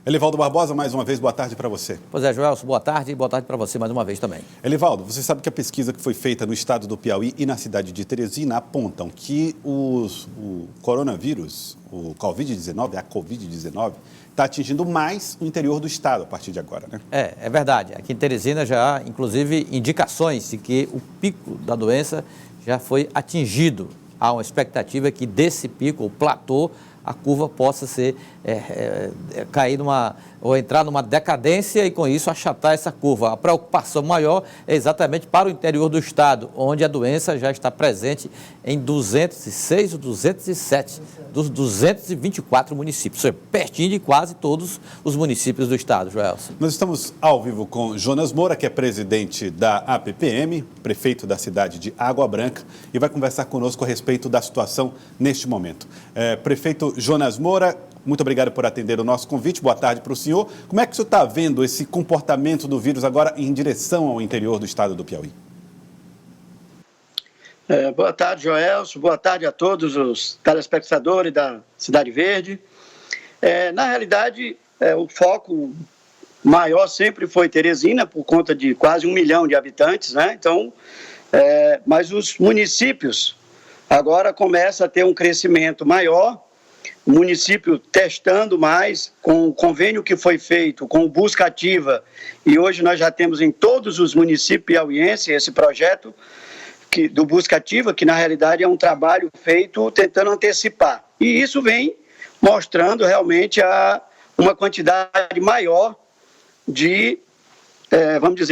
Elivaldo Barbosa, mais uma vez, boa tarde para você. Pois é, Joelson, boa tarde e boa tarde para você mais uma vez também. Elivaldo, você sabe que a pesquisa que foi feita no estado do Piauí e na cidade de Teresina apontam que o coronavírus, o Covid-19, a Covid-19, está atingindo mais o interior do estado a partir de agora, né? É verdade. Aqui em Teresina já há, inclusive, indicações de que o pico da doença já foi atingido. Há uma expectativa que desse pico, o platô, a curva possa cair ou entrar numa decadência e, com isso, achatar essa curva. A preocupação maior é exatamente para o interior do estado, onde a doença já está presente em 206 ou 207 dos 224 municípios, ou seja, pertinho de quase todos os municípios do estado, Joelson. Nós estamos ao vivo com Jonas Moura, que é presidente da APPM, prefeito da cidade de Água Branca, e vai conversar conosco a respeito da situação neste momento. Prefeito Jonas Moura, muito obrigado por atender o nosso convite. Boa tarde para o senhor. Como é que o senhor está vendo esse comportamento do vírus agora em direção ao interior do estado do Piauí? Boa tarde, Joelson. Boa tarde a todos os telespectadores da Cidade Verde. Na realidade, o foco maior sempre foi Teresina, por conta de quase 1 milhão de habitantes, né? Então, mas os municípios agora começam a ter um crescimento maior, o município testando mais, com o convênio que foi feito com o Busca Ativa, e hoje nós já temos em todos os municípios piauienses esse projeto do Busca Ativa, que na realidade é um trabalho feito tentando antecipar. E isso vem mostrando realmente uma quantidade maior de,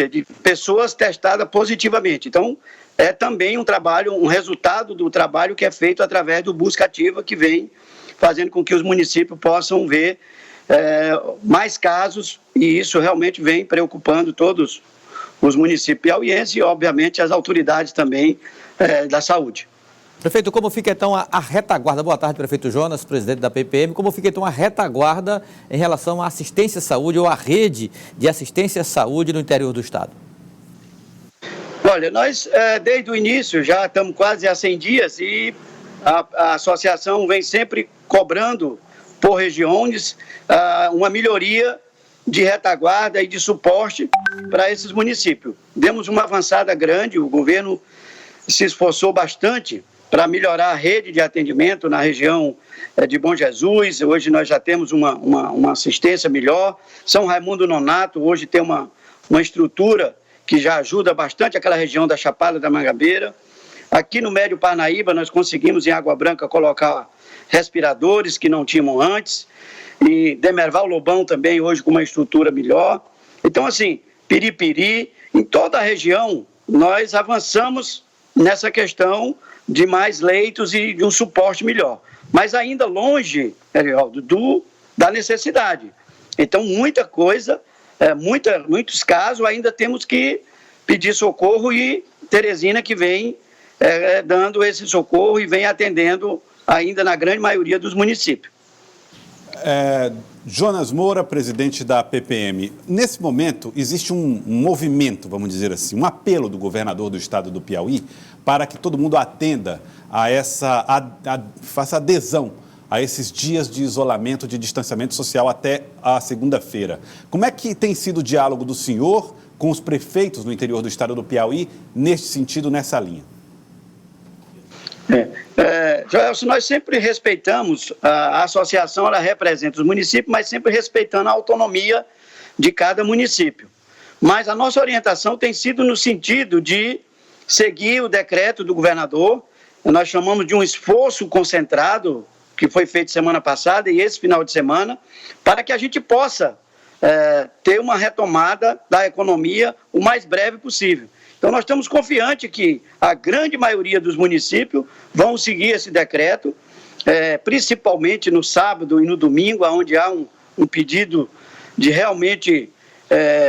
de pessoas testadas positivamente. Então, é também um resultado do trabalho que é feito através do Busca Ativa, que vem fazendo com que os municípios possam ver mais casos, e isso realmente vem preocupando todos os municípios piauienses e, obviamente, as autoridades também da saúde. Prefeito, como fica então a retaguarda? Boa tarde, prefeito Jonas, presidente da PPM. Como fica então a retaguarda em relação à assistência à saúde ou à rede de assistência à saúde no interior do estado? Olha, nós desde o início já estamos quase há 100 dias e a associação vem sempre cobrando por regiões uma melhoria de retaguarda e de suporte para esses municípios. Demos uma avançada grande, o governo se esforçou bastante para melhorar a rede de atendimento na região de Bom Jesus. Hoje nós já temos uma assistência melhor. São Raimundo Nonato hoje tem uma estrutura que já ajuda bastante aquela região da Chapada da Mangabeira. Aqui no Médio Parnaíba nós conseguimos em Água Branca colocar respiradores que não tínhamos antes, e Demerval Lobão também hoje com uma estrutura melhor. Então, assim, Piripiri, em toda a região, nós avançamos nessa questão de mais leitos e de um suporte melhor. Mas ainda longe, Erivaldo, da necessidade. Então, muita coisa, muitos casos, ainda temos que pedir socorro, e Teresina que vem dando esse socorro e vem atendendo ainda na grande maioria dos municípios. Jonas Moura, presidente da PPM. Nesse momento, existe um movimento, vamos dizer assim, um apelo do governador do estado do Piauí para que todo mundo atenda faça adesão a esses dias de isolamento, de distanciamento social até a segunda-feira. Como é que tem sido o diálogo do senhor com os prefeitos no interior do estado do Piauí neste sentido, nessa linha? Joelson, nós sempre respeitamos, a associação ela representa os municípios, mas sempre respeitando a autonomia de cada município. Mas a nossa orientação tem sido no sentido de seguir o decreto do governador. Nós chamamos de um esforço concentrado, que foi feito semana passada e esse final de semana, para que a gente possa ter uma retomada da economia o mais breve possível. Então, nós estamos confiantes que a grande maioria dos municípios vão seguir esse decreto, principalmente no sábado e no domingo, onde há um pedido de realmente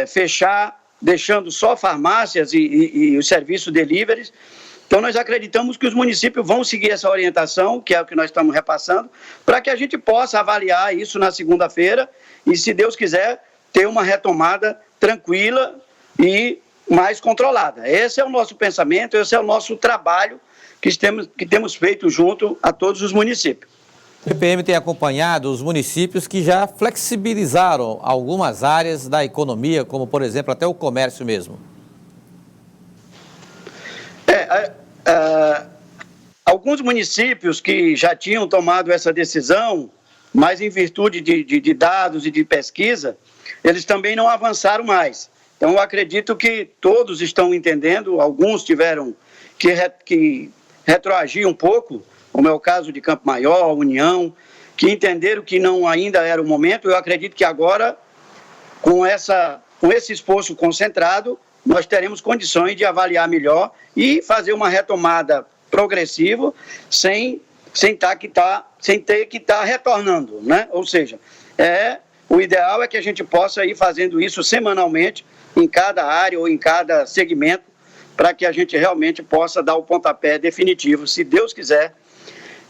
fechar, deixando só farmácias e os serviços deliveries. Então, nós acreditamos que os municípios vão seguir essa orientação, que é o que nós estamos repassando, para que a gente possa avaliar isso na segunda-feira e, se Deus quiser, ter uma retomada tranquila e mais controlada. Esse é o nosso pensamento, esse é o nosso trabalho que temos feito junto a todos os municípios. O PPM tem acompanhado os municípios que já flexibilizaram algumas áreas da economia, como, por exemplo, até o comércio mesmo. Alguns municípios que já tinham tomado essa decisão, mas em virtude de dados e de pesquisa, eles também não avançaram mais. Então, eu acredito que todos estão entendendo, alguns tiveram que retroagir um pouco, como é o caso de Campo Maior, União, que entenderam que não ainda era o momento. Eu acredito que agora, com esse esforço concentrado, nós teremos condições de avaliar melhor e fazer uma retomada progressiva sem ter que estar retornando, né? Ou seja, o ideal é que a gente possa ir fazendo isso semanalmente em cada área ou em cada segmento, para que a gente realmente possa dar o pontapé definitivo, se Deus quiser,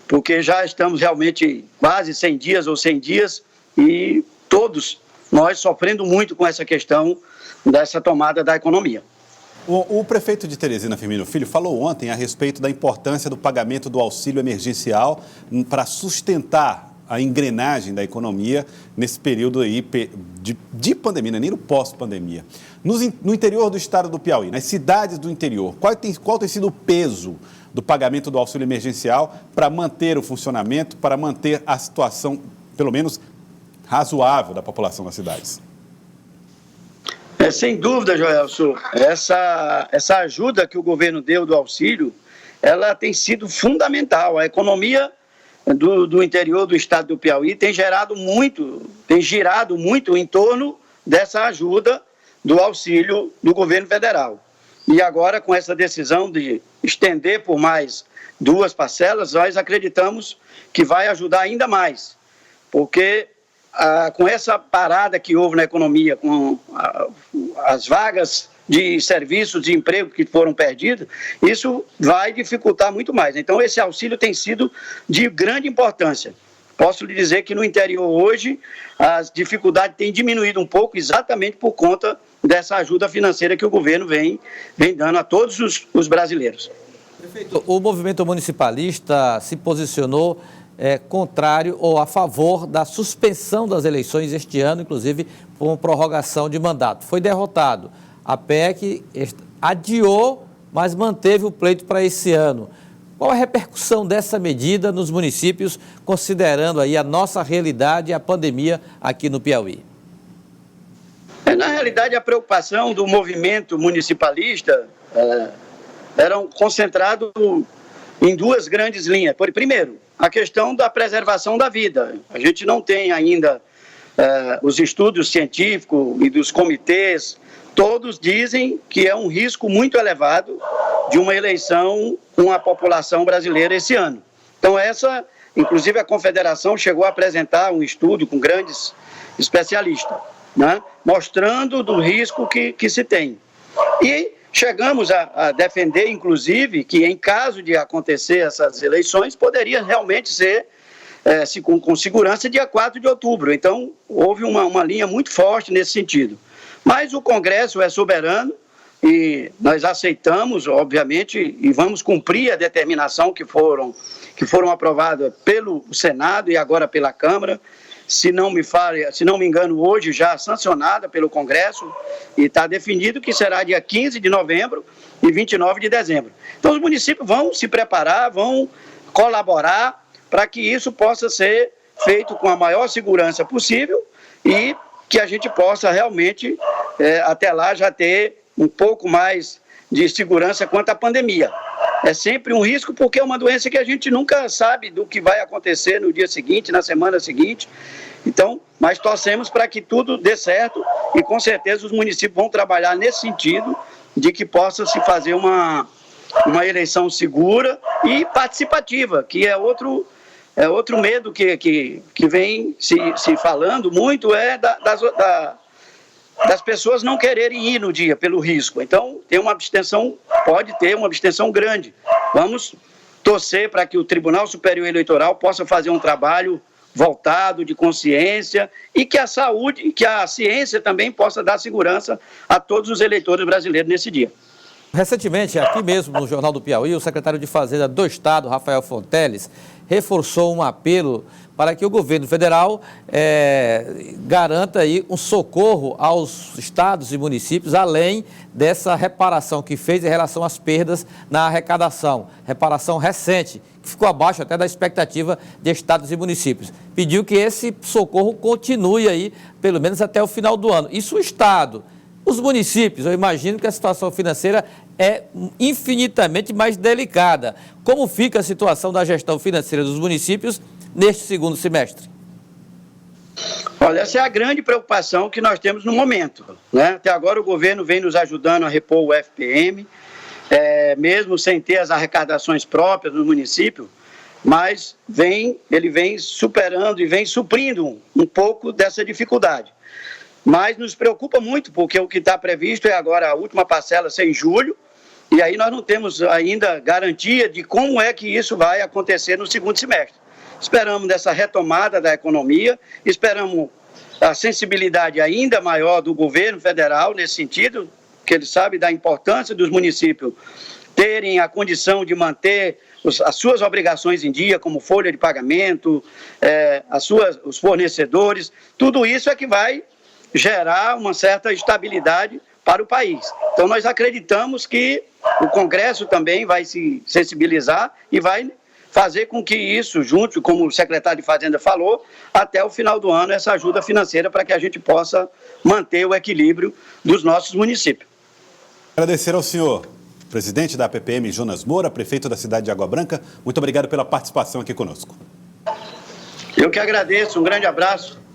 porque já estamos realmente quase 100 dias ou 100 dias e todos nós sofrendo muito com essa questão dessa tomada da economia. O prefeito de Teresina, Firmino Filho, falou ontem a respeito da importância do pagamento do auxílio emergencial para sustentar a engrenagem da economia nesse período aí de pandemia, nem no pós-pandemia. No interior do estado do Piauí, nas cidades do interior, qual tem sido o peso do pagamento do auxílio emergencial para manter o funcionamento, para manter a situação, pelo menos, razoável da população das cidades? Sem dúvida, Joelson, essa ajuda que o governo deu do auxílio, ela tem sido fundamental. A economia do interior do estado do Piauí tem girado muito em torno dessa ajuda do auxílio do governo federal. E agora, com essa decisão de estender por mais 2 parcelas, nós acreditamos que vai ajudar ainda mais, porque com essa parada que houve na economia, com as vagas de serviços de emprego que foram perdidas, isso vai dificultar muito mais. Então, esse auxílio tem sido de grande importância. Posso lhe dizer que no interior hoje, as dificuldades têm diminuído um pouco, exatamente por conta dessa ajuda financeira que o governo vem dando a todos os brasileiros. Prefeito, o movimento municipalista se posicionou contrário ou a favor da suspensão das eleições este ano, inclusive com prorrogação de mandato. Foi derrotado. A PEC adiou, mas manteve o pleito para esse ano. Qual a repercussão dessa medida nos municípios, considerando aí a nossa realidade e a pandemia aqui no Piauí? Na realidade, a preocupação do movimento municipalista era concentrado em 2 grandes linhas. Primeiro, a questão da preservação da vida. A gente não tem ainda os estudos científicos e dos comitês, todos dizem que é um risco muito elevado de uma eleição com a população brasileira esse ano. Então, inclusive a Confederação chegou a apresentar um estudo com grandes especialistas, né, mostrando do risco que se tem. E chegamos a defender, inclusive, que em caso de acontecer essas eleições, poderia realmente ser com segurança dia 4 de outubro. Então, houve uma linha muito forte nesse sentido. Mas o Congresso é soberano e nós aceitamos, obviamente, e vamos cumprir a determinação que foram aprovadas pelo Senado e agora pela Câmara. Se não me engano, hoje já sancionada pelo Congresso, e está definido que será dia 15 de novembro e 29 de dezembro. Então, os municípios vão se preparar, vão colaborar para que isso possa ser feito com a maior segurança possível e que a gente possa realmente, até lá, já ter um pouco mais de segurança quanto à pandemia. É sempre um risco porque é uma doença que a gente nunca sabe do que vai acontecer no dia seguinte, na semana seguinte. Então, mas torcemos para que tudo dê certo e com certeza os municípios vão trabalhar nesse sentido de que possa se fazer uma eleição segura e participativa, que é outro medo que vem se falando muito, das pessoas não quererem ir no dia pelo risco. Então, pode ter uma abstenção grande. Vamos torcer para que o Tribunal Superior Eleitoral possa fazer um trabalho voltado de consciência e que a saúde, que a ciência também possa dar segurança a todos os eleitores brasileiros nesse dia. Recentemente, aqui mesmo no Jornal do Piauí, o secretário de Fazenda do Estado, Rafael Fonteles, reforçou um apelo para que o governo federal garanta aí um socorro aos estados e municípios, além dessa reparação que fez em relação às perdas na arrecadação, reparação recente, que ficou abaixo até da expectativa de estados e municípios. Pediu que esse socorro continue aí, pelo menos até o final do ano. Isso o estado. Os municípios, eu imagino que a situação financeira é infinitamente mais delicada. Como fica a situação da gestão financeira dos municípios neste segundo semestre? Olha, essa é a grande preocupação que nós temos no momento, né? Até agora o governo vem nos ajudando a repor o FPM, mesmo sem ter as arrecadações próprias no município, mas ele vem superando e vem suprindo um pouco dessa dificuldade. Mas nos preocupa muito, porque o que está previsto é agora a última parcela ser em julho, e aí nós não temos ainda garantia de como é que isso vai acontecer no segundo semestre. Esperamos dessa retomada da economia, esperamos a sensibilidade ainda maior do governo federal nesse sentido, que ele sabe da importância dos municípios terem a condição de manter as suas obrigações em dia, como folha de pagamento, os fornecedores, tudo isso é que vai gerar uma certa estabilidade para o país. Então, nós acreditamos que o Congresso também vai se sensibilizar e vai fazer com que isso, junto, como o secretário de Fazenda falou, até o final do ano, essa ajuda financeira para que a gente possa manter o equilíbrio dos nossos municípios. Agradecer ao senhor, presidente da APPM, Jonas Moura, prefeito da cidade de Água Branca. Muito obrigado pela participação aqui conosco. Eu que agradeço, um grande abraço.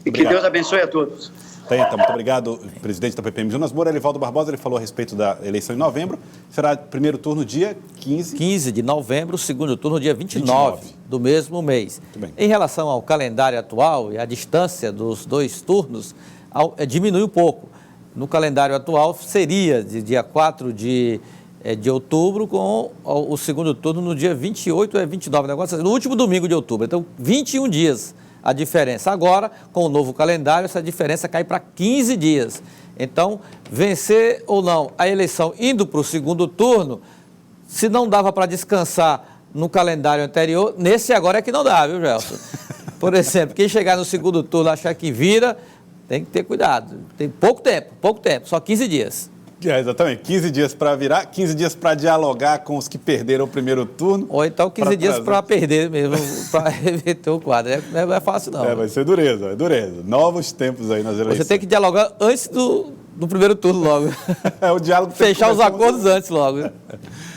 E que Deus abençoe a todos. Então, muito obrigado, presidente da PPM, Jonas Moura. Elivaldo Barbosa, ele falou a respeito da eleição em novembro. Será primeiro turno dia 15? 15 de novembro, segundo turno dia 29 do mesmo mês. Em relação ao calendário atual e a distância dos dois turnos, diminui um pouco. No calendário atual seria de dia 4 de outubro, com o segundo turno no dia 28 ou 29, negócio assim, no último domingo de outubro. Então, 21 dias. A diferença agora, com o novo calendário, essa diferença cai para 15 dias. Então, vencer ou não a eleição indo para o segundo turno, se não dava para descansar no calendário anterior, nesse agora é que não dá, viu, Gelson? Por exemplo, quem chegar no segundo turno achar que vira, tem que ter cuidado. Tem pouco tempo, só 15 dias. Exatamente, 15 dias para virar, 15 dias para dialogar com os que perderam o primeiro turno. Ou então 15 dias para perder mesmo, para reverter o quadro. Não é fácil não. Vai ser dureza, Novos tempos aí nas eleições. Você tem que dialogar antes do primeiro turno logo. O diálogo Fechar os acordos antes logo.